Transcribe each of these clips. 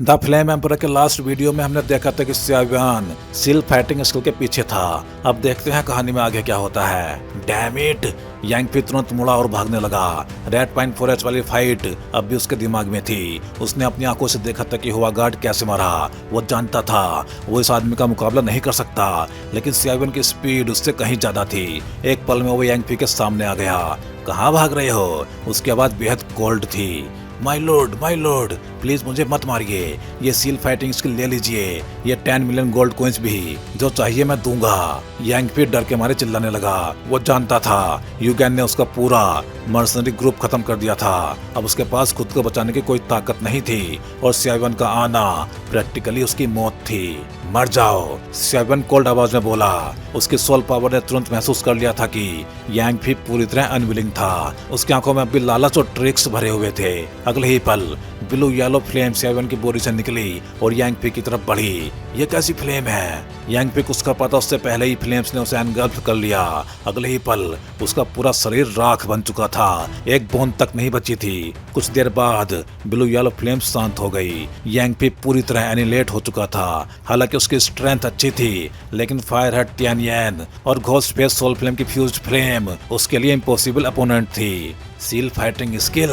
The flame emperor के last video में हमने देखा था कि सियावियान सील फाइटिंग स्किल के पीछे था। अब देखते हैं कहानी में आगे क्या होता है। Damn it! यांग फी तुरंत मुड़ा और भागने लगा। रेड पाइन फॉरेस्ट वाली फाइट अब भी उसके दिमाग में थी। उसने अपनी आंखों से देखा था कि हुआ गार्ड कैसे मारा। वो जानता था वो इस आदमी का मुकाबला नहीं कर सकता, लेकिन सियावियान की स्पीड उससे कहीं ज्यादा थी। एक पल में वो यांग फी के सामने आ गया। कहाँ भाग रहे हो? उसकी आवाज बेहद कोल्ड थी। माय लॉर्ड, प्लीज मुझे मत मारिए। ये सील फाइटिंग स्किल ले लीजिए। ये 10 मिलियन गोल्ड कॉइंस भी, जो चाहिए मैं दूंगा। यांग फी डर के मारे चिल्लाने लगा। वो जानता था यू गैन ने उसका पूरा मर्सनरी ग्रुप खत्म कर दिया था। अब उसके पास खुद को बचाने की कोई ताकत नहीं थी और सियावियान का आना प्रैक्टिकली उसकी मौत थी। मर जाओ, सियावियान कोल्ड आवाज में बोला। उसकी सोल पावर ने तुरंत महसूस कर लिया था कि यांग फी पूरी तरह अनविलिंग था। उसकी आंखों में अभी लालच और ट्रिक्स भरे हुए थे। अगले ही पल ब्लू येलो फ्लेम सियावियान की बोरी से निकली और यांग फी की तरफ बढ़ी। ये कैसी फ्लेम है? यांग फी उसका पता उससे पहले ही फ्लेम्स ने उसे एनगल्फ कर लिया। अगले ही पल उसका पूरा शरीर राख बन चुका था। एक बूंद तक नहीं बची थी। कुछ देर बाद ब्लू येलो फ्लेम शांत हो गई। यांग फी पूरी तरह एनिलेट हो चुका था। हालांकि उसकी स्ट्रेंथ अच्छी थी, लेकिन फायर हेड टियानयन और घोस्ट फेस सोल फ्लेम की फ्यूज्ड फ्लेम उसके लिए इम्पॉसिबल अपोनेंट थी। Seal fighting skill.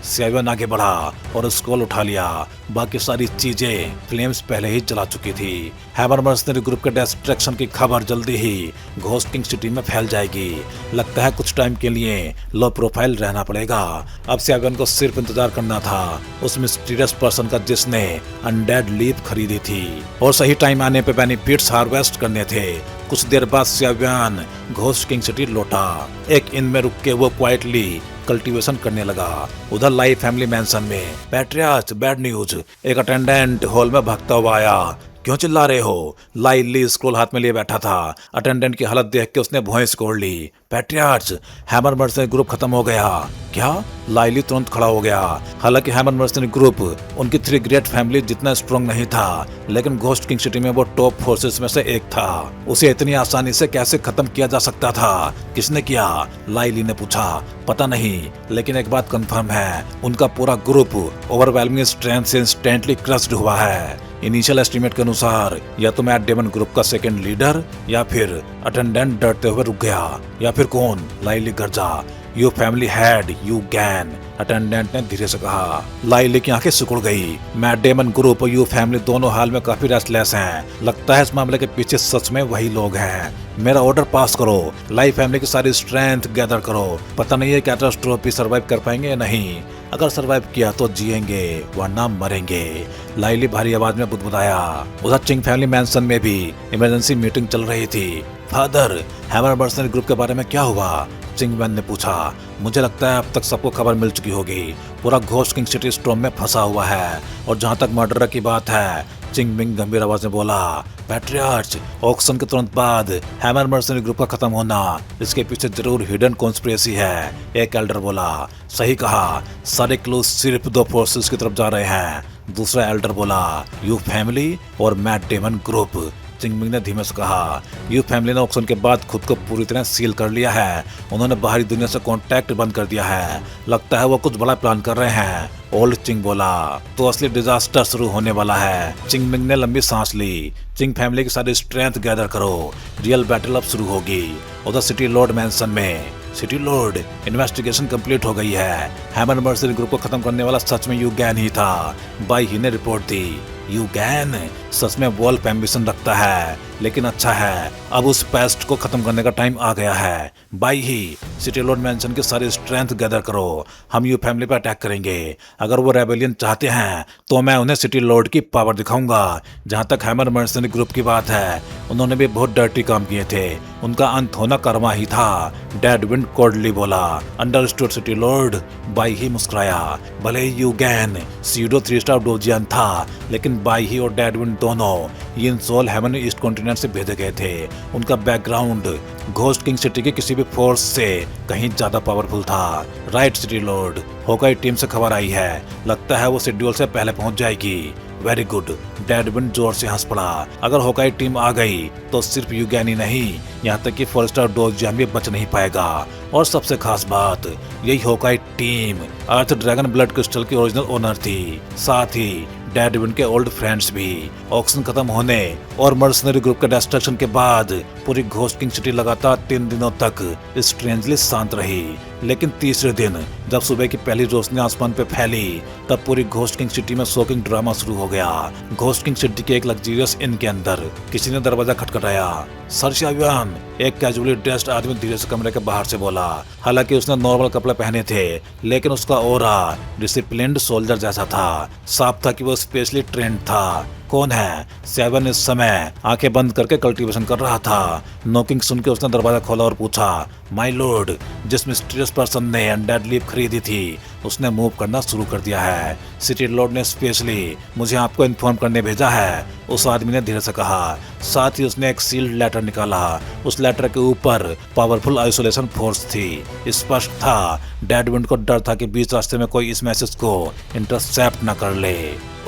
सियावियान आगे बढ़ा और स्क्रॉल उठा लिया। बाकी सारी चीजें फ्लेम्स पहले ही चला चुकी थी। हैमर मर्सनरी ग्रुप के डिस्ट्रैक्शन की खबर जल्दी ही घोस्ट किंग सिटी में फैल जाएगी। लगता है कुछ टाइम के लिए लो प्रोफाइल रहना पड़ेगा। अब सियावियान को सिर्फ इंतजार करना था उस मिस्टीरियस पर्सन का जिसने अनडेड लीफ खरीदी थी, और सही टाइम आने पे बेनिफिट्स हार्वेस्ट करने थे। कुछ देर बाद सियावियान घोस्ट किंग सिटी लौटा। एक इन में रुक के वो क्वाइटली कल्टीवेशन करने लगा। उधर लाई फैमिली मैंसन में पैट्रियार्च बैड न्यूज। एक अटेंडेंट हॉल में भागता हुआ आया। क्यों चिल्ला रहे हो? ली स्क्रोल हाथ में लिए बैठा था। अटेंडेंट की हालत देख के उसने भौहें सिकोड़ ली। पैट्रियार्च, हैमर मर्सनरी ग्रुप खत्म हो गया। क्या? लाइली तुरंत खड़ा हो गया। हालांकि हैमर मर्सनरी ग्रुप उनकी 3 ग्रेट फैमिली जितना स्ट्रॉन्ग नहीं था, लेकिन घोस्ट किंग सिटी में वो टॉप फोर्सेस में से एक था। उसे इतनी आसानी से कैसे खत्म किया जा सकता था? किसने किया? लाइली ने पूछा। पता नहीं, लेकिन एक बात कंफर्म है, उनका पूरा ग्रुप ओवरवेलमिंग स्ट्रेंथ से इंस्टेंटली क्रश्ड हुआ है। इनिशियल एस्टीमेट के अनुसार या तो मैट डेमन ग्रुप का सेकंड लीडर या फिर अटेंडेंट डरते हुए रुक गया, या फिर कौन? लाइली गर्जा। Yu family head Yu Gan, attendant ने धीरे से कहा। लाइली की आंखें सिकुड़ गई। मैट डेमन ग्रुप और यू फैमिली दोनों हाल में काफी रेस्टलेस हैं। लगता है इस मामले के पीछे सच में वही लोग हैं। मेरा ऑर्डर पास करो। लाई फैमिली की सारी स्ट्रेंथ गैदर करो। पता नहीं है कैटास्ट्रोफी सर्वाइव कर पाएंगे या नहीं। अगर सर्वाइव किया तो जिएंगे, वरना मरेंगे। लाइली भारी आवाज में बुदबुदाया। उधर चिंग फैमिली मैंसन में भी इमरजेंसी मीटिंग चल रही थी। फादर, हैमर मर्सनरी ग्रुप के बारे में क्या हुआ? चिंग वैन ने पूछा। मुझे लगता है अब तक सबको खबर मिल चुकी होगी। पूरा घोस्ट किंग सिटी स्टॉर्म में फंसा हुआ है, और जहां तक मर्डर की बात है, चिंग मिंग गंभीर आवाज में बोला, पैट्रियार्च, ऑक्शन के तुरंत बाद हैमर मर्सनरी ग्रुप का खत्म होना, इसके पीछे जरूर हिडन कॉन्स्पिरेसी है। एक एल्डर बोला। सही कहा, सारे क्लूज सिर्फ 2 फोर्सेस की तरफ जा रहे हैं। दूसरा एल्डर बोला, यू फैमिली और मैट डेमन ग्रुप। चिंगमिंग ने धीमे से कहा। यू फैमिली ने ऑक्शन के बाद खुद को पूरी तरह सील कर लिया है। उन्होंने बाहरी दुनिया से कांटेक्ट बंद कर दिया है। लगता है वो कुछ बड़ा प्लान कर रहे हैं। ओल्ड चिंग बोला। तो असली डिजास्टर शुरू होने वाला है। चिंगमिंग ने लंबी सांस ली। चिंग फैमिली की सारी स्ट्रेंथ गैदर करो। रियल बैटल अब शुरू होगी। उधर सिटी लॉर्ड मैंसन में। सिटी लॉर्ड, इन्वेस्टिगेशन कंप्लीट हो गई है। हैमर मर्सनरी ग्रुप को खत्म करने वाला सच में यू गैन ही था। बाई ही ने रिपोर्ट दी। यू गैन सच में वॉल्फ एम्बिशन रखता है, लेकिन अच्छा है, अब उस पेस्ट को खत्म करने का टाइम आ गया है। By he, city Lord mention की सारी स्ट्रेंथ गैदर करो। हम यू फैमिली पर अटैक करेंगे। अगर वो रेबेलियन चाहते हैं तो मैं उन्हें सिटी लॉर्ड की पावर दिखाऊंगा। जहां तक हैमर मर्सनरी ग्रुप की बात है, उन्होंने भी बहुत डर्टी काम किए थे। उनका अंत होना कर्मा ही था। डेड विंड कोल्डली बोला। Understood city Lord. बाई ही मुस्कुराया। भले ही यू गैन सीडो 3 स्टार डोजियन था, लेकिन बाई ही और डेड विंड दोनों यिन सोल हेवन ईस्ट कॉन्टिनेंट से भेजे गए थे। उनका बैकग्राउंड घोस्ट किंग सिटी के किसी भी फोर्स से कहीं ज्यादा पावरफुल था। राइट सिटी लॉर्ड, होकाई टीम से खबर आई है। लगता है वो शेड्यूल से पहले पहुंच जाएगी। Very good. डेडविंड जोर से हंस पड़ा। अगर होकाई टीम आ गई तो सिर्फ यूगैन ही नहीं, यहाँ तक कि फॉरेस्टर डोजियन भी बच नहीं पाएगा। और सबसे खास बात, यही होकाई टीम अर्थ ड्रैगन ब्लड क्रिस्टल की ओरिजिनल ओनर थी। साथ ही डेडविन के ओल्ड फ्रेंड्स भी। ऑक्शन खत्म होने और मर्सनरी ग्रुप के डिस्ट्रक्शन के बाद पूरी घोस्ट किंग सिटी लगातार 3 दिनों तक स्ट्रेंजली शांत रही। लेकिन तीसरे दिन जब सुबह की पहली रोशनी आसमान पे फैली, तब पूरी घोस्ट किंग सिटी में शॉकिंग ड्रामा शुरू हो गया। घोस्ट किंग सिटी के एक लग्जरियस इन के अंदर किसी ने दरवाजा खटखटाया। सर शावियान, एक कैजुअली ड्रेस्ड आदमी धीरे से कमरे के बाहर से बोला। हालांकि उसने नॉर्मल कपड़े पहने थे, लेकिन उसका ऑरा डिसिप्लिन्ड सोल्जर जैसा था। साफ था कि वो स्पेशली ट्रेंड था। कौन है? सेवन इस समय आंखें बंद करके कल्टीवेशन कर रहा था। नॉकिंग सुन के उसने दरवाजा खोला और पूछा, माय लॉर्ड, जिस मिस्टीरियस पर्सन ने अनडेड लीफ खरीदी थी उसने मूव करना शुरू कर दिया है। सिटी लॉर्ड ने स्पेशली मुझे आपको इन्फॉर्म करने भेजा है, उस आदमी ने धीरे से कहा। साथ ही उसने एक सील्ड लेटर निकाला। उस लेटर के ऊपर पावरफुल आइसोलेशन फोर्स थी। स्पष्ट था डेडविन को डर था कि बीच रास्ते में कोई इस मैसेज को इंटरसेप्ट न कर ले।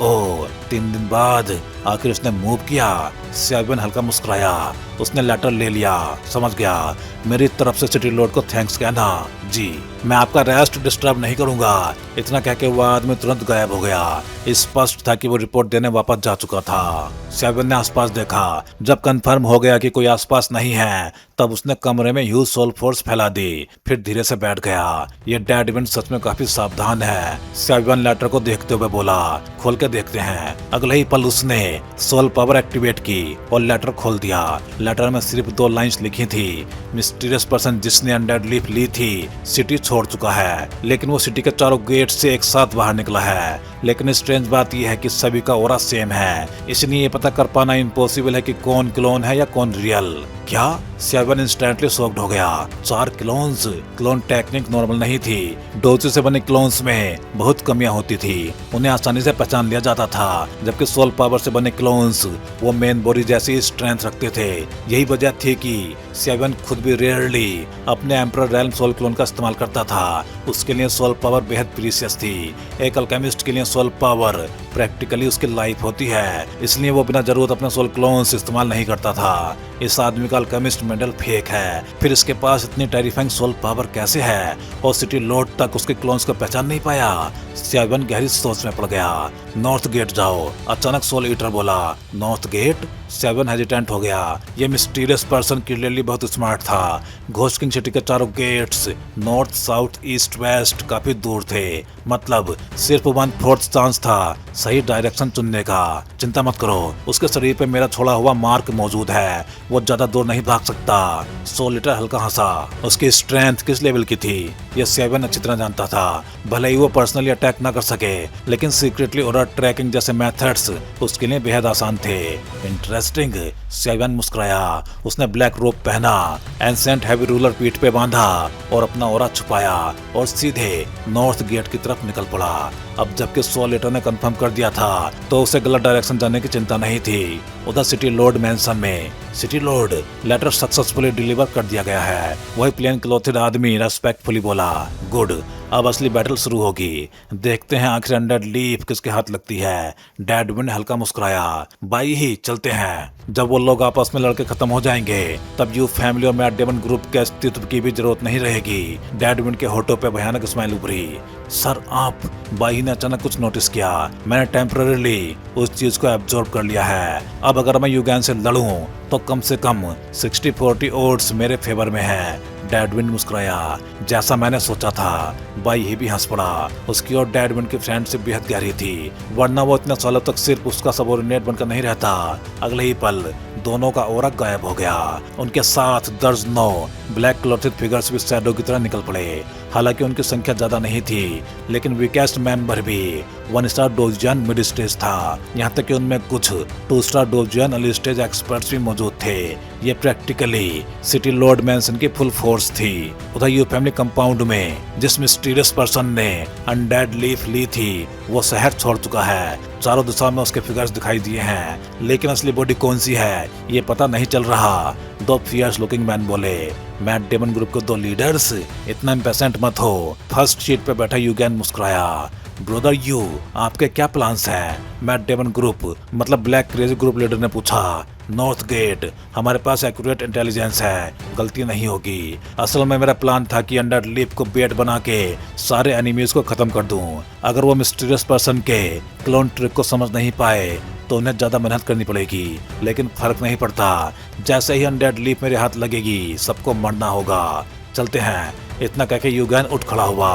ओह, 3 दिन बाद आखिर उसने मूव किया। शावियान हल्का मुस्कुराया। उसने लेटर ले लिया। समझ गया, मेरी तरफ से सिटी लॉर्ड को थैंक्स कहना। जी, मैं आपका रेस्ट डिस्टर्ब नहीं करूंगा। इतना कह के वो आदमी तुरंत गायब हो गया। स्पष्ट था कि वो रिपोर्ट देने वापस जा चुका था। शावियान ने आसपास देखा। जब कंफर्म हो गया कि कोई आसपास नहीं है, तब उसने कमरे में ह्यूज सोल फोर्स फैला दी। फिर धीरे से बैठ गया। ये डेडविन सच में काफी सावधान है। शावियान लेटर को देखते हुए बोला, खोल के देखते हैं। अगले ही पल उसने सोल पावर एक्टिवेट की और लेटर खोल दिया। लेटर में सिर्फ 2 लाइंस लिखी थी। मिस्टीरियस पर्सन जिसने अनडेड लीफ ली थी सिटी छोड़ चुका है, लेकिन वो सिटी के चारों गेट से एक साथ बाहर निकला है। लेकिन स्ट्रेंज बात यह है कि सभी का ऑरा सेम है, इसलिए ये पता कर पाना इम्पॉसिबल है कि कौन क्लोन है या कौन रियल। क्या? शावियान इंस्टेंटली शॉक्ड हो गया। 4 क्लोन्स। क्लोन टेक्निक नॉर्मल नहीं थी। डोजे से बने क्लोन्स में बहुत कमियां होती थी। उन्हें आसानी से पहचान लिया जाता था, जबकि सोल पावर से बने क्लोन्स वो मेन बॉडी जैसी स्ट्रेंथ रखते थे। यही वजह थी कि शावियान खुद भी रेयरली अपने एम्परर रैल्म सोल क्लोन का इस्तेमाल करता था। उसके लिए सोल पावर बेहद प्रीशियस थी। एक अल्केमिस्ट के लिए सोल पावर प्रैक्टिकली उसकी लाइफ होती है, इसलिए वो बिना जरूरत अपने सोल क्लोन्स इस्तेमाल नहीं करता था। इस आदमी का अल्केमिस्ट मेडल फेक है, फिर इसके पास इतनी टेरिफाइंग सोल पावर कैसे है? और सिटी लॉर्ड तक उसके क्लोन्स को पहचान नहीं पाया। शावियान गहरी सोच में पड़ गया। नॉर्थ गेट जाओ, अचानक सोल ईटर बोला। North gate? शावियान हेजिटेंट हो गया। ये मिस्टीरियस पर्सन क्लियरली बहुत स्मार्ट था। घोस्ट किंग सिटी के चारों gates north, south, east, west काफी दूर थे। मतलब सिर्फ 1/4 चांस था सही डायरेक्शन चुनने का। चिंता मत करो, उसके शरीर पे मेरा छोड़ा हुआ मार्क मौजूद है। वो ज्यादा दूर नहीं भाग सकता। सोल ईटर हल्का हंसा। उसकी स्ट्रेंथ किस लेवल की थी ये शावियान अच्छी तरह जानता था। भले ही वो पर्सनली अटैक ना कर सके, लेकिन सीक्रेटली ऑरा ट्रैकिंग जैसे मेथड्स उसके लिए बेहद आसान थे। इंटरेस्टिंग। शावियान मुस्कुराया। उसने ब्लैक रोब पहना, एंसेंट हैवी रूलर पीठ पे बांधा और अपना ऑरा छुपाया और सीधे नॉर्थ गेट की तरफ निकल पड़ा। अब जबकि सोल ईटर ने कंफर्म कर दिया था, तो उसे गलत डायरेक्शन जाने की चिंता नहीं थी। उधर सिटी लॉर्ड मैंसन में, city lord, letter successfully deliver कर दिया गया है। वही प्लेन क्लोथेड आदमी रेस्पेक्टफुली बोला, गुड, अब असली बैटल शुरू होगी। देखते हैं आखिर अनडेड लीफ किसके हाथ लगती है। डेडविन हल्का मुस्कुराया। बाई ही चलते हैं। जब वो लोग आपस में लड़के खत्म हो जाएंगे, तब यू फैमिली और मैट डेमन ग्रुप के अस्तित्व की भी जरूरत नहीं रहेगी। डेडविन के होठों पे भयानक स्माइल उभरी। सर आप? बाई ने अचानक कुछ नोटिस किया। मैंने टेम्पररीली उस चीज को एब्जॉर्ब कर लिया है। अब अगर मैं युगैन से लड़ूं तो कम से कम 60-40 ओड्स मेरे फेवर में है। डेडविन मुस्कुराया। जैसा मैंने सोचा था। बाई ही भी हंस पड़ा। उसकी और डेडविन की फ्रेंडशिप बेहद गहरी थी, वरना वो इतने सालों तक सिर्फ उसका सबऑर्डिनेट बनकर नहीं रहता। अगले ही पल दोनों का ऑरा गायब हो गया। उनके साथ दर्जनों ब्लैक क्लोथेड फिगर्स भी शैडो की तरह निकल पड़े। हालांकि उनकी संख्या ज्यादा नहीं थी, लेकिन वीकेस्ट मेंबर भी 1 स्टार डोजियन मिड स्टेज था। यहाँ तक कि उनमें कुछ 2 स्टार डोजियन अर्ली स्टेज एक्सपर्ट्स भी मौजूद थे। ये प्रैक्टिकली सिटी लॉर्ड मैंसन की फुल फोर्स थी। उधर यू फैमिली कंपाउंड में जिस मिस्टीरियस पर्सन ने अनडेड लीफ ली थी, वो शहर छोड़ चुका है। चारों दिशा में उसके फिगर्स दिखाई दिए हैं, लेकिन असली बॉडी कौन सी है ये पता नहीं चल रहा। 2 फियर्स लुकिंग मैन बोले, मैट डेमन ग्रुप के 2 लीडर्स? इतना इम्पेशेंट मत हो। फर्स्ट सीट पे बैठा युगैन मुस्कुराया। ब्रदर यू, आपके क्या प्लान्स हैं? मैट डेमन ग्रुप मतलब ब्लैक क्रेजी ग्रुप लीडर ने पूछा। नॉर्थ गेट, हमारे पास एक्यूरेट इंटेलिजेंस है, गलती नहीं होगी। असल में मेरा प्लान था कि अंडर लीफ को बेट बना के सारे एनिमीज को खत्म कर दूं। अगर वो मिस्टीरियस पर्सन के क्लोन ट्रिक को समझ नहीं पाए तो उन्हें ज्यादा मेहनत करनी पड़ेगी, लेकिन फर्क नहीं पड़ता। जैसे ही अनडेड लीफ मेरे हाथ लगेगी सबको मरना होगा। चलते हैं। इतना कहकर यूगैन उठ खड़ा हुआ।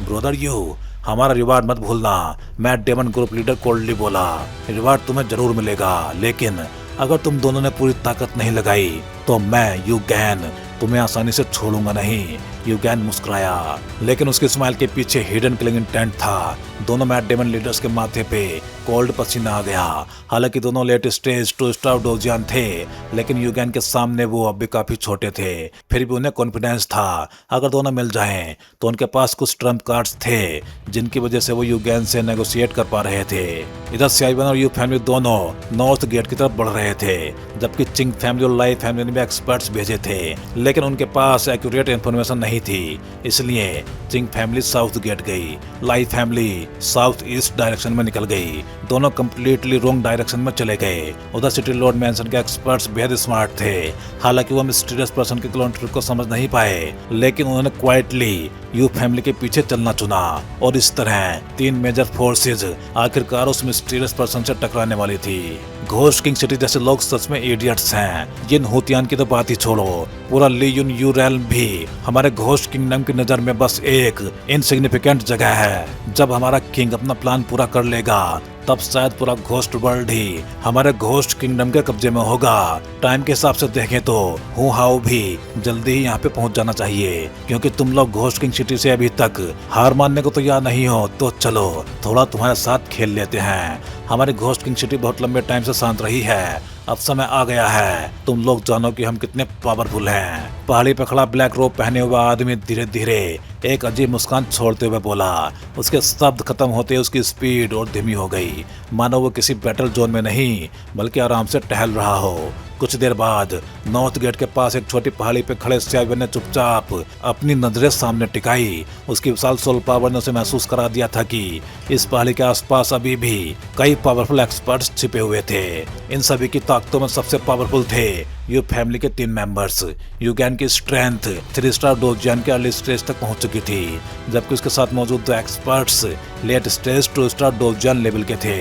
ब्रदर यू, हमारा रिवार्ड मत भूलना, mat demon group leader coldly बोला। रिवार्ड तुम्हें जरूर मिलेगा, लेकिन अगर तुम दोनों ने पूरी ताकत नहीं लगाई तो मैं यूगैन तुम्हें आसानी से छोड़ूंगा नहीं। यूगैन मुस्कुराया, लेकिन उसके स्माइल के पीछे हिडन किलिंग इंटेंट था। दोनों मैट डेमन लीडर्स के माथे पे कोल्ड पसीना आ गया। हालांकि दोनों लेट स्टेज 2 स्टार डोजियन थे, लेकिन यूगैन के सामने वो अब भी काफी छोटे थे। फिर भी उन्हें कॉन्फिडेंस था, अगर दोनों मिल जाएं तो उनके पास कुछ ट्रम्प कार्ड्स थे जिनकी वजह से वो यूगैन से नेगोशिएट कर पा रहे थे। इधर साइवन और यू फैमिली दोनों नॉर्थ गेट की तरफ बढ़ रहे थे, जबकि चिंग फैमिली और लाई फैमिली ने भी एक्सपर्ट्स भेजे थे, लेकिन उनके पास एक्यूरेट इन्फॉर्मेशन नहीं थी। इसलिए चिंग फैमिली साउथ गेट गई, लाई फैमिली साउथ ईस्ट डायरेक्शन में निकल गई। दोनों कंप्लीटली रॉन्ग डायरेक्शन में चले गए। उधर सिटी लॉर्ड मैंसन के एक्सपर्ट्स बेहद स्मार्ट थे। हालांकि वो मिस्टीरियस पर्सन के क्लोन ट्रिक को समझ नहीं पाए, लेकिन उन्होंने क्वाइटली यू फैमिली के पीछे चलना चुना, और इस तरह 3 मेजर फोर्सेज आखिरकार उस मिस्टीरियस पर्सन से टकराने वाली थी। घोस्ट किंग सिटी जैसे लोग सच में इडियट्स हैं। जिन हुतियान की तो बात ही छोड़ो, पूरा लीयुन यू रेल्म भी हमारे घोस्ट किंगडम की नजर में बस एक इनसिग्निफिकेंट जगह है। जब हमारा किंग अपना प्लान पूरा कर लेगा तब शायद पूरा घोस्ट वर्ल्ड ही हमारे घोस्ट किंगडम के कब्जे में होगा। टाइम के हिसाब से देखें तो हूँ हाउ भी जल्दी ही यहाँ पे पहुँच जाना चाहिए, क्योंकि तुम लोग घोस्ट किंग सिटी से अभी तक हार मानने को तैयार नहीं हो। तो चलो थोड़ा तुम्हारे साथ खेल लेते हैं। हमारी घोस्ट किंग सिटी बहुत लंबे टाइम से शांत रही है, अब समय आ गया है तुम लोग जानो कि हम कितने पावरफुल हैं। पहाड़ी पे खड़ा ब्लैक रोब पहने हुआ आदमी धीरे धीरे एक अजीब मुस्कान छोड़ते हुए बोला। उसके शब्द खत्म होते उसकी स्पीड और धीमी हो गई, मानो वो किसी बैटल जोन में नहीं बल्कि आराम से टहल रहा हो। कुछ देर बाद नॉर्थ गेट के पास एक छोटी पहाड़ी पे खड़े साइवन ने चुपचाप अपनी नजरें सामने टिकाई। उसकी विशाल सोल पावर ने उसे महसूस करा दिया था कि इस पहाड़ी के आसपास अभी भी कई पावरफुल एक्सपर्ट्स छिपे हुए थे। इन सभी की ताकतों में सबसे पावरफुल थे यू फैमिली के 3 मेंबर्स। यूगैन की स्ट्रेंथ 3 स्टार डोजियन के अर्ली स्टेज तक पहुंच चुकी थी, जबकि उसके साथ मौजूद 2 एक्सपर्ट्स लेट स्टेज 2 स्टार डोजियन लेवल के थे।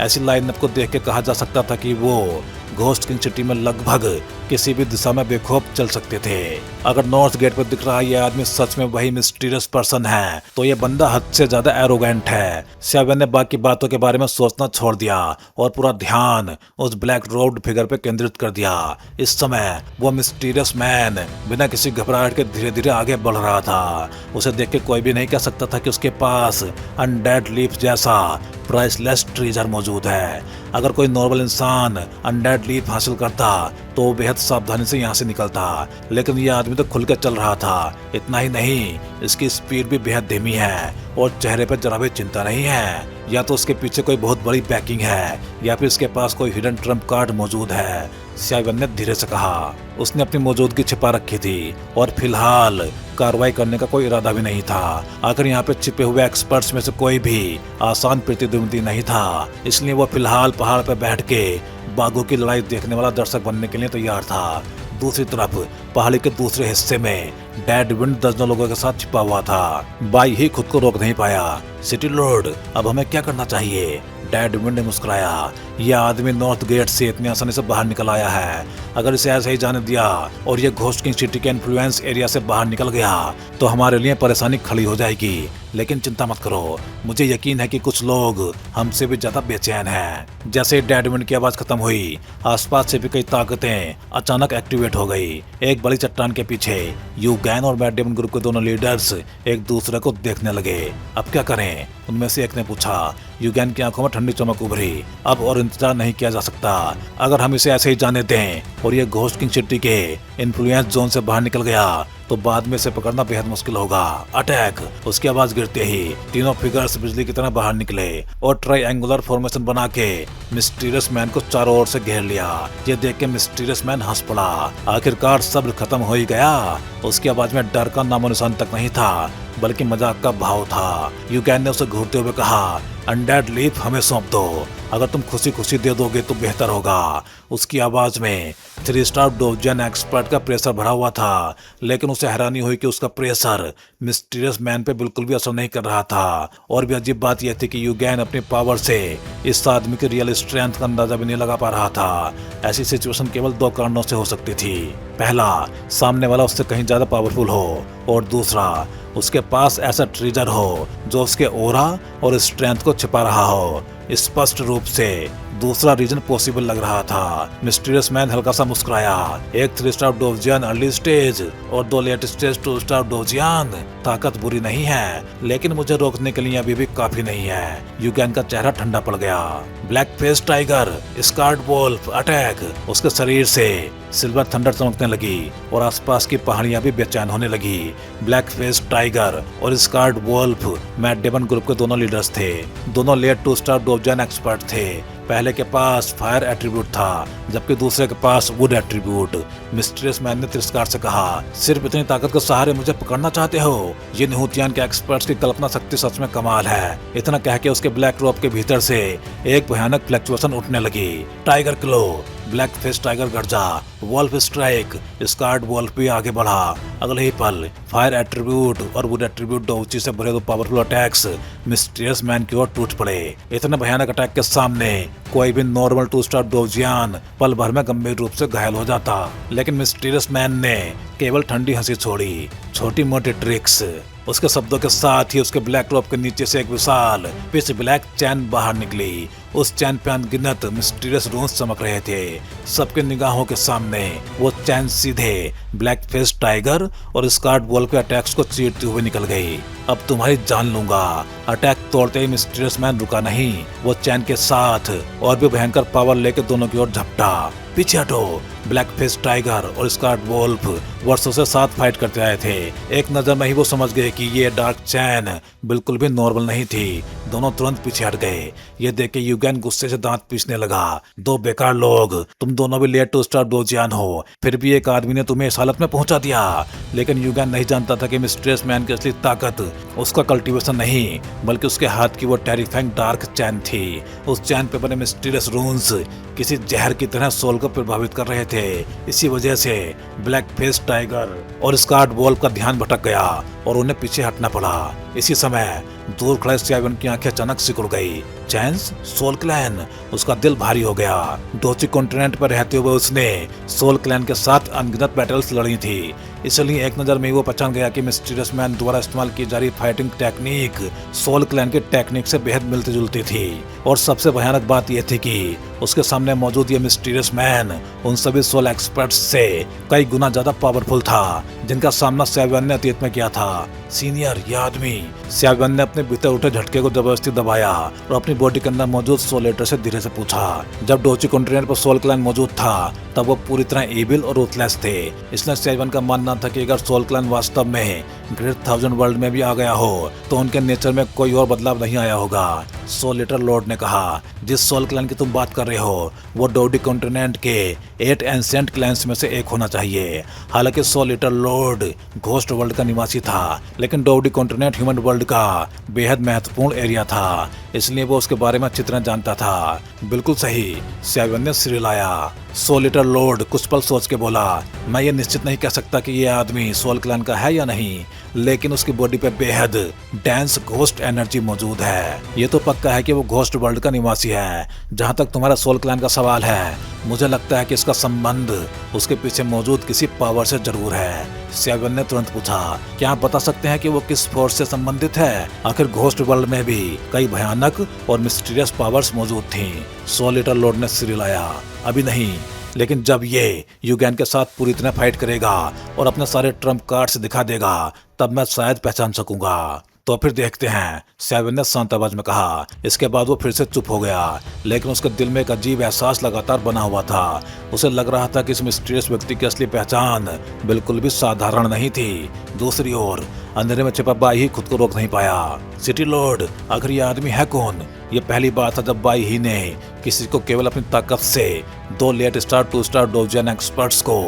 ऐसी लाइनअप को देख के कहा जा सकता था कि वो घोस्ट किंग सिटी में लगभग किसी भी दिशा में बेखौफ चल सकते थे। अगर नॉर्थ गेट पर दिख रहा ये आदमी सच में वही मिस्टीरियस पर्सन है तो ये बंदा हद से ज्यादा एरोगेंट है। साइवन ने बाकी बातों के बारे में सोचना छोड़ दिया और पूरा ध्यान उस ब्लैक रोब्ड फिगर पे केंद्रित कर दिया। इस समय वो मिस्टीरियस मैन बिना किसी घबराहट के धीरे धीरे आगे बढ़ रहा था। उसे देख के कोई भी नहीं कह सकता था कि उसके पास अनडेड लीफ जैसा प्राइसलेस ट्रेजर मौजूद है। अगर कोई नॉर्मल इंसान अनडेड लीफ हासिल करता तो वो बेहद सावधानी से यहाँ से निकलता, लेकिन ये आदमी तो खुल के चल रहा था। इतना ही नहीं, इसकी स्पीड भी बेहद धीमी है और चेहरे पर जरा भी चिंता नहीं है। या तो उसके पीछे कोई बहुत बड़ी बैकिंग है या फिर इसके पास कोई हिडन ट्रम्प कार्ड मौजूद है, साइवन ने धीरे से कहा। उसने अपनी मौजूदगी छिपा रखी थी और फिलहाल कार्रवाई करने का कोई इरादा भी नहीं था। आखिर यहाँ पे छिपे हुए एक्सपर्ट्स में से कोई भी आसान प्रतिद्वंदी नहीं था, इसलिए वो फिलहाल पहाड़ पर बैठ के बाघों की लड़ाई देखने वाला दर्शक बनने के लिए तैयार था। दूसरी तरफ पहाड़ी के दूसरे हिस्से में डेड विंड दर्जनों लोगों के साथ छिपा हुआ था। बाई ही खुद को रोक नहीं पाया। सिटी लॉर्ड, अब हमें क्या करना चाहिए? डेड विंड ने मुस्कुराया। यह आदमी नॉर्थ गेट से इतनी आसानी से बाहर निकल आया है। अगर इसे ऐसे ही जाने दिया और ये घोस्ट किंग सिटी के इन्फ्लुएंस एरिया से बाहर निकल गया तो हमारे लिए परेशानी खड़ी हो जाएगी। लेकिन चिंता मत करो, मुझे यकीन है कि कुछ लोग हमसे भी ज्यादा बेचैन हैं। जैसे ही डेड विंड की आवाज खत्म हुई, आसपास से भी कई ताकतें अचानक एक्टिवेट हो गई। एक बड़ी चट्टान के पीछे यूगैन और मैट डेमन ग्रुप के दोनों लीडर्स एक दूसरे को देखने लगे। अब क्या करें? उनमें से एक ने पूछा। यूगैन की आंखों में ठंडी चमक उभरी। अब और इंतजार नहीं किया जा सकता। अगर हम इसे ऐसे ही जाने दें और ये घोस्ट किंग सिटी के इन्फ्लुएंस जोन से बाहर निकल गया तो बाद में इसे पकड़ना बेहद मुश्किल होगा। अटैक! उसकी आवाज गिरते ही तीनों फिगर्स बिजली की तरह बाहर निकले और ट्रायंगुलर फॉर्मेशन बना के मिस्टीरियस मैन को चारों ओर से घेर लिया। ये देख के मिस्टीरियस मैन हंस पड़ा। आखिरकार सब्र खत्म हो ही गया। उसकी आवाज में डर का नामो निशान तक नहीं था। बल्कि मजाक का भाव था। युगैन ने उसे घूरते हुए कहा, अनडेड लीफ हमें सौंप दो, अगर तुम खुशी खुशी दे दोगे तो बेहतर होगा। उसकी आवाज में 3 स्टार डोजियन एक्सपर्ट का प्रेशर भरा हुआ था, लेकिन उसे हैरानी हुई कि उसका प्रेशर मिस्टीरियस मैन पे बिल्कुल भी असर नहीं कर रहा था। और भी अजीब बात यह थी कि युगैन अपनी पावर से इस आदमी की रियल स्ट्रेंथ का अंदाजा भी नहीं लगा पा रहा था। ऐसी सिचुएशन केवल 2 कारणों से हो सकती थी। पहला, सामने वाला उससे कहीं ज्यादा पावरफुल हो, और दूसरा, उसके पास ऐसा ट्रिजर हो जो उसके ओरा और स्ट्रेंथ को छिपा रहा हो। स्पष्ट रूप से दूसरा रीजन पॉसिबल लग रहा था। मिस्टीरियस मैन हल्का सा मुस्कुराया। एक 3 स्टार डोजियन अर्ली स्टेज और 2 लेट स्टेज 2 स्टार डोजियन। ताकत बुरी नहीं है, लेकिन मुझे रोकने के लिए अभी भी काफी नहीं है। युगैन का चेहरा ठंडा पड़ गया। Black face tiger, scarred wolf, attack. उसके शरीर से सिल्वर थंडर चमकने लगी और आसपास की पहाड़ियां भी बेचैन होने लगी। ब्लैक फेस टाइगर और scarred wolf mad demon group के दोनों लीडर्स थे। दोनों लेट 2 स्टार डोजियन एक्सपर्ट थे। पहले के पास फायर एट्रीब्यूट था, जबकि दूसरे के पास वुड एट्रीब्यूट। मिस्टीरियस मैन ने तिरस्कार से कहा, सिर्फ इतनी ताकत के सहारे मुझे पकड़ना चाहते हो? ये निहुतियान के एक्सपर्ट्स की कल्पना शक्ति सच में कमाल है। इतना कह के उसके ब्लैक रोब के भीतर से एक भयानक फ्लक्चुएशन उठने लगी। Tiger claw, black face tiger गर्जा, वॉल्फ स्ट्राइक। स्कार्ड वॉल्फ भी आगे बढ़ा। अगले ही पल फायर एट्रीब्यूट और वुड एट्रीब्यूट डोची से भरे 2 पावरफुल अटैक्स मिस्टीरियस मैन की ओर टूट पड़े। इतने भयानक अटैक के सामने कोई भी नॉर्मल 2 स्टार डोजियन पल भर में गंभीर रूप से घायल हो जाता, लेकिन मिस्टीरियस मैन ने केवल ठंडी हंसी छोड़ी। छोटी मोटी ट्रिक्स। उसके शब्दों के साथ ही उसके ब्लैक रोब के नीचे से एक विशाल पिच ब्लैक चैन बाहर निकली। उस चैन पे अनगिनत मिस्टीरियस रून्स चमक रहे थे। सबके निगाहों के सामने वो चैन सीधे ब्लैक फेस टाइगर और स्कार्ड वॉल्फ के अटैक्स को चीरती हुई निकल गई। अब तुम्हारी जान लूंगा। अटैक तोड़ते ही मिस्टीरियस मैन रुका नहीं। वो चैन के साथ और भी भयंकर पावर लेके दोनों की ओर झपटा। पीछे हटो। ब्लैक फेस टाइगर और स्कार्ड वोल्फ वर्षों से साथ फाइट करते आए थे। एक नजर में ही वो समझ गए कि ये डार्क चैन बिल्कुल भी नॉर्मल नहीं थी। दोनों तुरंत पीछे हट गए। ये देख के युगैन गुस्से से दांत पीसने लगा। 2 बेकार लोग, तुम दोनों भी लेट 2 स्टार डोजियन हो, फिर भी एक आदमी ने तुम्हें इस हालत में पहुंचा दिया। लेकिन युगैन नहीं जानता था कि मिस्टीरियस मैन की असली ताकत उसका कल्टीवेशन नहीं, बल्कि उसके हाथ की वो टेरिफाइंग डार्क चैन थी। उस चैन पे बने मिस्टीरियस रून्स किसी जहर की तरह सोल को प्रभावित कर रहे थे। इसी वजह से ब्लैक फेस टाइगर और स्कार्ड वॉल्फ का ध्यान भटक गया और उन्हें पीछे हटना पड़ा। इसी समय दूर खड़े स्यावन की आंखें अचानक सिकुड़ गई। Chance, soul clan. उसका दिल भारी हो गया। डोची कॉन्टिनेंट पर रहते हुए उसने सोल क्लैन के साथ अनगिनत बैटल्स लड़ी थी, इसलिए एक नजर में वो पहचान गया कि मिस्टीरियस मैन द्वारा इस्तेमाल की जा रही फाइटिंग टेक्निक सोल क्लैन की टेक्निक से बेहद मिलती जुलती थी। और सबसे भयानक बात यह थी कि उसके सामने मौजूद ये मिस्टीरियस मैन उन सभी सोल एक्सपर्ट्स से कई गुना ज्यादा पावरफुल था, जिनका सामना स्यावन ने अतीत में किया था। सीनियर, ये आदमी। स्यावन ने अपने भीतर उठे झटके को जबरदस्ती दबाया और अपनी बॉडी के अंदर मौजूद सोल ईटर से धीरे से पूछा। जब डोची कॉन्टिनेंट पर सोल क्लैन मौजूद था, तब वो पूरी तरह इविल और रूथलेस थे। इसलिए स्यावन का मानना था कि अगर सोल क्लैन वास्तव में ग्रेट 1000 वर्ल्ड में भी आ गया हो, तो उनके नेचर में कोई और बदलाव नहीं आया होगा। सोल ईटर लॉर्ड ने कहा, जिस सोल क्लैन की तुम बात कर रहे हो, वो डोडी कॉन्टिनेंट के 8 एंशिएंट क्लैंस में से एक होना चाहिए। हालांकि soul eater lord ghost world का निवासी था, लेकिन डोडी कॉन्टिनेंट ह्यूमन वर्ल्ड का बेहद महत्वपूर्ण एरिया था, इसलिए वो उसके बारे में अच्छी तरह जानता था। बिल्कुल सही, स्यावन ने सिर हिलाया। सोल ईटर लॉर्ड कुछ पल सोच के बोला, मैं ये निश्चित नहीं कह सकता कि ये आदमी सोल क्लैन का है या नहीं, लेकिन उसकी बॉडी पे बेहद डेंस घोस्ट एनर्जी मौजूद है। ये तो पक्का है कि वो घोस्ट वर्ल्ड का निवासी है। जहाँ तक तुम्हारा सोल क्लैन का सवाल है, मुझे लगता है कि इसका संबंध उसके पीछे मौजूद किसी पावर से जरूर है। स्यावन ने तुरंत पूछा, क्या आप बता सकते हैं कि वो किस फोर्स से संबंधित है? आखिर घोस्ट वर्ल्ड में भी कई भयानक और मिस्टीरियस पावर्स मौजूद थी। सोल ईटर लॉर्ड ने सिर हिलाया, अभी नहीं, लेकिन जब ये युगैन के साथ पूरी तरह फाइट करेगा और अपने सारे ट्रम्प कार्ड्स दिखा देगा, तब मैं शायद पहचान सकूंगा। तो फिर देखते हैं, स्यावन ने शांत आवाज में कहा। इसके बाद वो फिर से चुप हो गया, लेकिन उसके दिल में एक अजीब एहसास लगातार बना हुआ था। उसे लग रहा था कि इस मिस्टीरियस व्यक्ति की असली पहचान बिल्कुल भी साधारण नहीं थी। दूसरी ओर अंधेरे में छिपा बाई ही खुद को रोक नहीं पाया। सिटी लॉर्ड, आखिर ये आदमी है कौन? ये पहली बार था जब बाई ही ने किसी को केवल अपनी ताकत से 2 लेट स्टार 2 स्टार डोजियन एक्सपर्ट्स को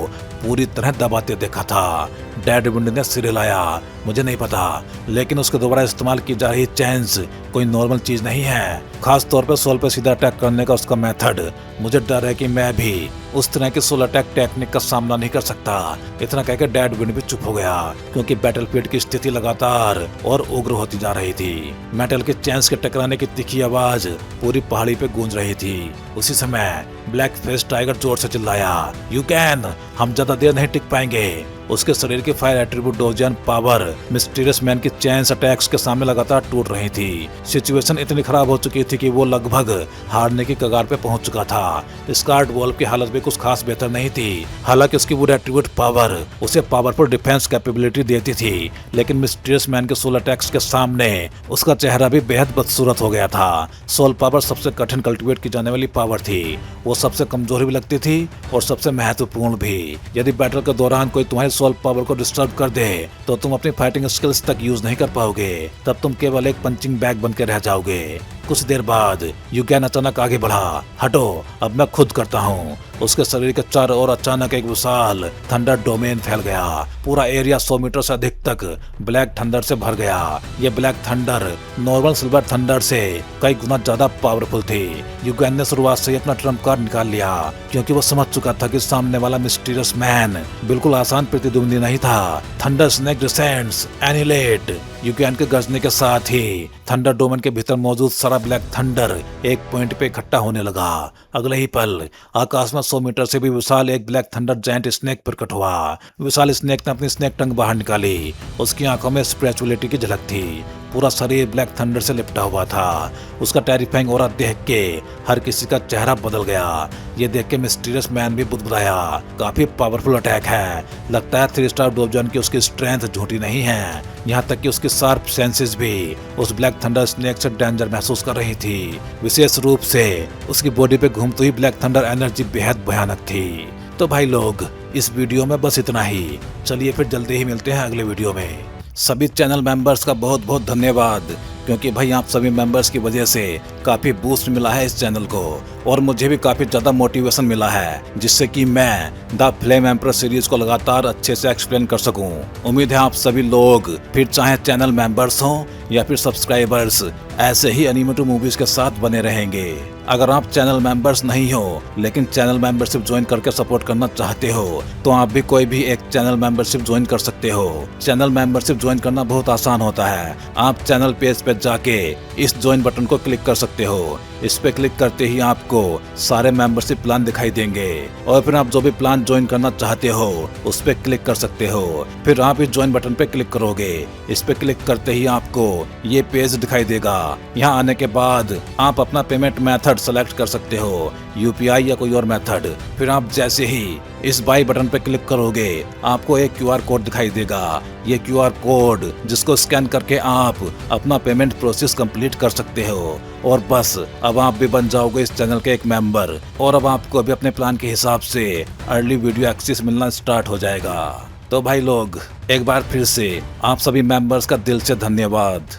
पूरी तरह दबाते देखा था। डेडविंड ने सिर हिलाया। मुझे नहीं पता, लेकिन उसके दोबारा इस्तेमाल की जा रही चेन्स कोई नॉर्मल चीज नहीं है, खास तौर पे सोल पे सीधा अटैक करने का उसका मेथड। मुझे डर है कि मैं भी उस तरह की सोल अटैक टेक्निक का सामना नहीं कर सकता। इतना कहकर डेडविंड भी चुप हो गया, क्योंकि बैटलफील्ड की स्थिति लगातार और उग्र होती जा रही थी। मेटल के चेन्स के टकराने की तीखी आवाज पूरी पहाड़ी पे गूंज रही थी। उसी समय ब्लैक फेस टाइगर जोर से चिल्लाया, यू कैन, हम ज्यादा देर नहीं टिक पाएंगे। उसके शरीर की फायर एट्रीब्यूट डोजियन पावर मिस्टीरियस मैन की चेन्स अटैक्स के सामने लगातार टूट रही थी। सिचुएशन इतनी खराब हो चुकी थी कि वो लगभग हारने की कगार पे पहुंच चुका था। स्कार्ड वॉल्फ की हालत भी कुछ खास बेहतर नहीं थी। हालांकि उसकी वो एट्रीब्यूट पावर उसे पावरफुल डिफेंस कैपेबिलिटी देती थी, लेकिन मिस्टीरियस मैन के सोल अटैक्स के सामने उसका चेहरा भी बेहद बदसूरत हो गया था। सोल पावर सबसे कठिन कल्टीवेट की जाने वाली पावर थी। वो सबसे कमजोर भी लगती थी और सबसे महत्वपूर्ण भी। यदि बैटल के दौरान कोई तुम्हारी सोल पावर को डिस्टर्ब कर दे तो तुम अपनी फाइटिंग स्किल्स तक यूज नहीं कर पाओगे। तब तुम केवल एक पंचिंग बैग बन के रह जाओगे। कुछ देर बाद युगैन अचानक आगे बढ़ा। हटो, अब मैं खुद करता हूँ। उसके शरीर के चारों ओर अचानक एक विशाल थंडर डोमेन फैल गया। पूरा एरिया 100 मीटर से अधिक तक ब्लैक थंडर से भर गया। ये black thunder normal silver thunder से कई गुना ज्यादा पावरफुल थी। युगैन ने शुरुआत से ही अपना ट्रम्प कार्ड निकाल लिया, क्योंकि वो समझ चुका था कि सामने वाला मिस्टीरियस मैन बिल्कुल आसान प्रतिद्वंदी नहीं था। Thunder snake descends, annihilate. Yugan के गर्जने के साथ ही थंडर डोमेन के भीतर मौजूद सारा ब्लैक थंडर एक पॉइंट पे इकट्ठा होने लगा। अगले ही पल आकाश में 100 मीटर से भी विशाल एक ब्लैक थंडर जायंट स्नेक प्रकट हुआ। विशाल स्नेक ने अपनी स्नेक टंग बाहर निकाली। उसकी आंखों में स्पिरिचुअलिटी की झलक थी। पूरा शरीर ब्लैक थंडर से लिपटा हुआ था। उसका टेरिफाइंग ऑरा देख के हर किसी का चेहरा बदल गया। ये देख के मिस्टीरियस मैन भी बुदबुदाया, काफी पावरफुल अटैक है। लगता है 3 स्टार डोजन की उसकी स्ट्रेंथ झूठी नहीं है। यहाँ तक कि उसकी शार्प सेंसेस भी उस ब्लैक थंडर स्नेक से डेंजर महसूस कर रही थी। विशेष रूप से उसकी बॉडी पे घूमती हुई ब्लैक थंडर एनर्जी बेहद भयानक थी। तो भाई लोग, इस वीडियो में बस इतना ही। चलिए फिर जल्दी ही मिलते हैं अगले वीडियो में। सभी चैनल मेंबर्स का बहुत बहुत धन्यवाद, क्योंकि भाई आप सभी मेंबर्स की वजह से काफी बूस्ट मिला है इस चैनल को, और मुझे भी काफी ज्यादा मोटिवेशन मिला है, जिससे कि मैं द फ्लेम एम्परर सीरीज को लगातार अच्छे से एक्सप्लेन कर सकूं। उम्मीद है आप सभी लोग, फिर चाहे चैनल मेंबर्स हों या फिर सब्सक्राइबर्स, ऐसे ही एनिमेटेड मूवीज के साथ बने रहेंगे। अगर आप चैनल मेंबर्स नहीं हो लेकिन चैनल मेंबरशिप ज्वाइन करके सपोर्ट करना चाहते हो, तो आप भी कोई भी एक चैनल मेंबरशिप ज्वाइन कर सकते हो। चैनल मेंबरशिप ज्वाइन करना बहुत आसान होता है। आप चैनल पेज पे जाके इस ज्वाइन बटन को क्लिक कर सकते हो। इस पे क्लिक करते ही आपको सारे मेंबरशिप प्लान दिखाई देंगे, और फिर आप जो भी प्लान ज्वाइन करना चाहते हो उस पे क्लिक कर सकते हो। फिर आप इस ज्वाइन बटन पे क्लिक करोगे। इस पे क्लिक करते ही आपको ये पेज दिखाई देगा। यहाँ आने के बाद आप अपना पेमेंट मेथड सेलेक्ट कर सकते हो, यूपीआई या कोई और मेथड। फिर आप जैसे ही इस बाई बटन पे क्लिक करोगे, आपको एक क्यूआर कोड दिखाई देगा। ये क्यूआर कोड जिसको स्कैन करके आप अपना पेमेंट प्रोसेस कंप्लीट कर सकते हो, और बस अब आप भी बन जाओगे इस चैनल के एक मेंबर, और अब आपको अभी अपने प्लान के हिसाब से अर्ली वीडियो एक्सेस मिलना स्टार्ट हो जाएगा। तो भाई लोग, एक बार फिर से आप सभी मेंबर्स का दिल से धन्यवाद।